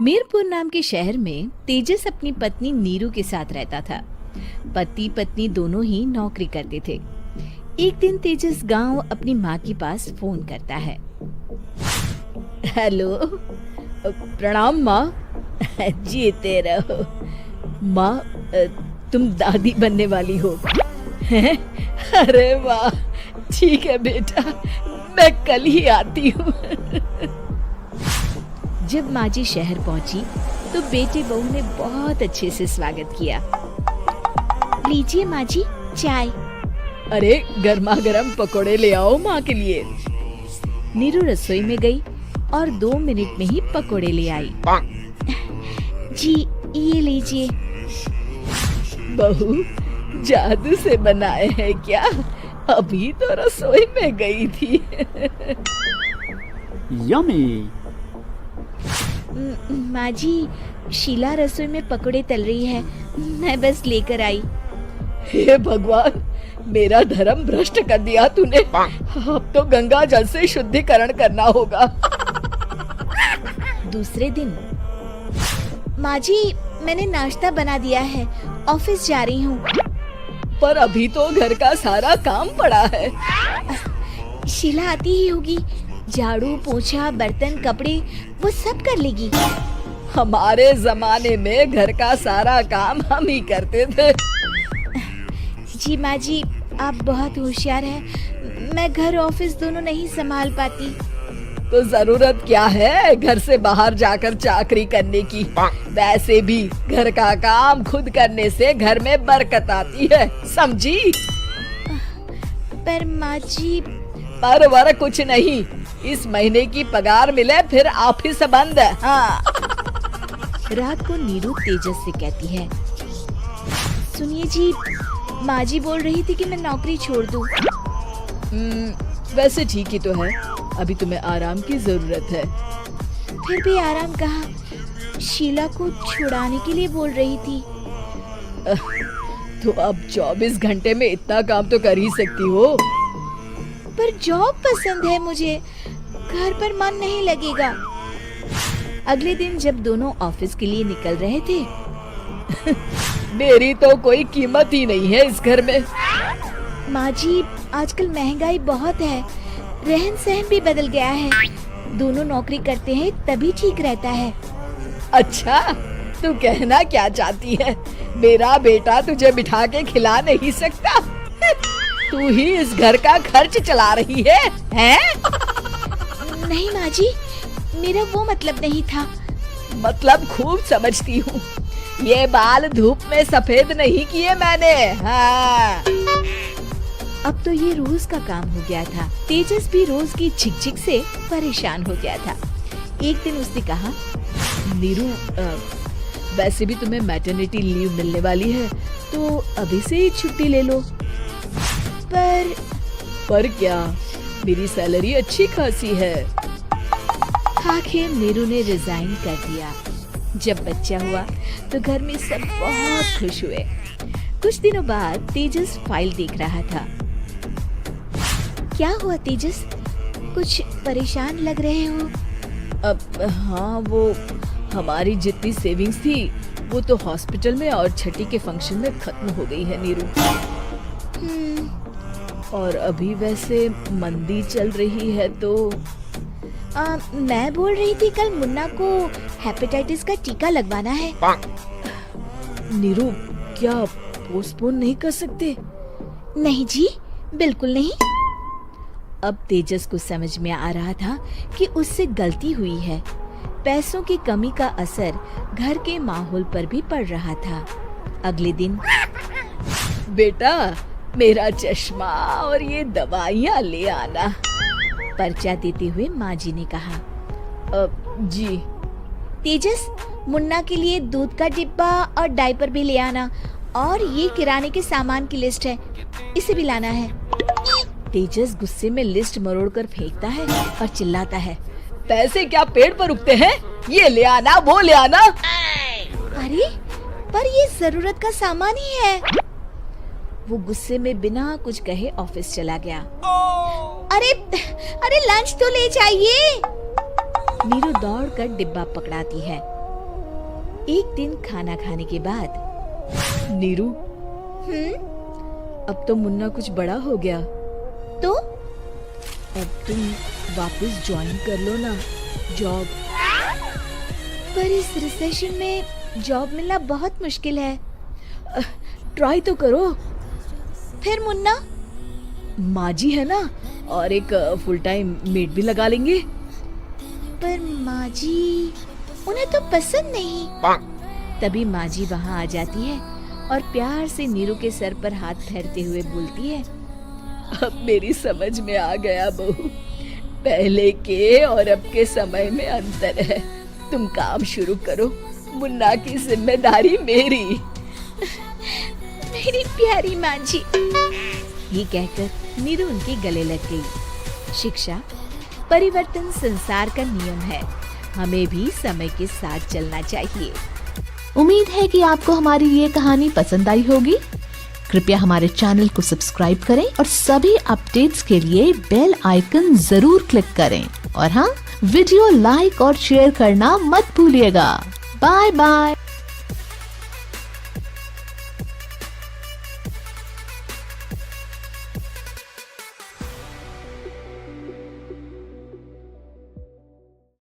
मीरपुर नाम के शहर में तेजस अपनी पत्नी नीरू के साथ रहता था। पति पत्नी दोनों ही नौकरी करते थे। एक दिन तेजस गांव अपनी माँ के पास फोन करता है। हेलो, प्रणाम माँ। जीते रहो माँ, तुम दादी बनने वाली हो हैं? अरे वाह, ठीक है बेटा, मैं कल ही आती हूँ। जब माँ जी शहर पहुंची तो बेटे बहू ने बहुत अच्छे से स्वागत किया। लीजिए माँ जी, चाय। अरे गर्मा गर्म पकोड़े ले आओ माँ के लिए। नीरू रसोई में गई और 2 मिनट में ही पकोड़े ले आई। जी ये लीजिए। बहू जादू से बनाए हैं क्या? अभी तो रसोई में गई थी। यम्मी। माँ जी, शीला रसोई में पकोड़े तल रही है, मैं बस लेकर आई। हे भगवान, मेरा धर्म भ्रष्ट कर दिया तूने। अब तो गंगा जल से शुद्धिकरण करना होगा। दूसरे दिन, माँ जी मैंने नाश्ता बना दिया है, ऑफिस जा रही हूँ। पर अभी तो घर का सारा काम पड़ा है। शीला आती ही होगी, झाड़ू पोछा बर्तन कपड़े वो सब कर लेगी। हमारे जमाने में घर का सारा काम हम ही करते थे। जी माँ जी, आप बहुत होशियार हैं, मैं घर ऑफिस दोनों नहीं संभाल पाती। तो जरूरत क्या है घर से बाहर जाकर चाकरी करने की? वैसे भी घर का काम खुद करने से घर में बरकत आती है, समझी? पर माँ जी। पर वर कुछ नहीं, इस महीने की पगार मिले फिर ऑफिस बंद। हाँ। रात को नीरू तेजस से कहती है, सुनिए जी, माँ जी बोल रही थी कि मैं नौकरी छोड़ दूं। वैसे ठीक ही तो है, अभी तुम्हें आराम की जरूरत है। फिर भी आराम कहाँ, शीला को छुड़ाने के लिए बोल रही थी। तो अब 24 घंटे में इतना काम तो कर ही सकती हो। पर जॉब पसंद है मुझे, घर पर मन नहीं लगेगा। अगले दिन जब दोनों ऑफिस के लिए निकल रहे थे, मेरी तो कोई कीमत ही नहीं है इस घर में। माँ जी, आजकल महंगाई बहुत है, रहन सहन भी बदल गया है, दोनों नौकरी करते हैं तभी ठीक रहता है। अच्छा, तू कहना क्या चाहती है? मेरा बेटा तुझे बिठा के खिला नहीं सकता? तू ही इस घर का खर्च चला रही है, हैं? नहीं माँ जी, मेरा वो मतलब नहीं था। मतलब खूब समझती हूँ, ये बाल धूप में सफेद नहीं किए मैंने। हाँ। अब तो ये रोज का काम हो गया था। तेजस भी रोज की झिकझिक से परेशान हो गया था। एक दिन उसने कहा, नीरू, वैसे भी तुम्हें मैटरनिटी लीव मिलने वाली है, तो अभी से ही छुट्टी ले लो। पर क्या, मेरी सैलरी अच्छी खासी है। आखिर नीरू ने रिजाइन कर दिया। जब बच्चा हुआ तो घर में सब बहुत खुश हुए। कुछ दिनों बाद तेजस फाइल देख रहा था। क्या हुआ तेजस, कुछ परेशान लग रहे हो? अब हाँ, वो हमारी जितनी सेविंग्स थी वो तो हॉस्पिटल में और छठी के फंक्शन में खत्म हो गई है नीरू। और अभी वैसे मंदी चल रही है तो मैं बोल रही थी कल मुन्ना को हेपेटाइटिस का टीका लगवाना है। नीरू, क्या पोस्टपोन नहीं कर सकते? नहीं जी, बिल्कुल नहीं। अब तेजस को समझ में आ रहा था कि उससे गलती हुई है। पैसों की कमी का असर घर के माहौल पर भी पड़ रहा था। अगले दिन, बेटा मेरा चश्मा और ये दवाइयाँ ले आना, पर्चा देते हुए माँ जी ने कहा। जी। तेजस, मुन्ना के लिए दूध का डिब्बा और डायपर भी ले आना, और ये किराने के सामान की लिस्ट है, इसे भी लाना है। तेजस गुस्से में लिस्ट मरोड़कर फेंकता है और चिल्लाता है, पैसे क्या पेड़ पर उगते हैं? ये ले आना, वो ले आना। अरे पर ये जरूरत का सामान ही है। वो गुस्से में बिना कुछ कहे ऑफिस चला गया। अरे लंच तो ले जाइए। नीरू दौड़कर डिब्बा पकड़ाती है एक दिन खाना खाने के बाद, नीरू, अब तो मुन्ना कुछ बड़ा हो गया, तो अब तुम वापस ज्वाइन कर लो ना जॉब। पर इस रिसेशन में जॉब मिलना बहुत मुश्किल है। ट्राई तो करो। फिर मुन्ना? माँ जी है ना, और एक फुल टाइम मेड भी लगा लेंगे। पर माँ जी, उन्हें तो पसंद नहीं। तभी माँ जी वहाँ आ जाती है और प्यार से नीरू के सर पर हाथ फेरते हुए बोलती है, अब मेरी समझ में आ गया बहू, पहले के और अब के समय में अंतर है। तुम काम शुरू करो, मुन्ना की जिम्मेदारी मेरी। मेरी प्यारी माँ जी। ये कहकर नीरू उनके गले लग गई। शिक्षा, परिवर्तन संसार का नियम है, हमें भी समय के साथ चलना चाहिए। उम्मीद है कि आपको हमारी ये कहानी पसंद आई होगी। कृपया हमारे चैनल को सब्सक्राइब करें और सभी अपडेट्स के लिए बेल आइकन जरूर क्लिक करें। और हाँ, वीडियो लाइक और शेयर करना मत भूलिएगा। Bye bye.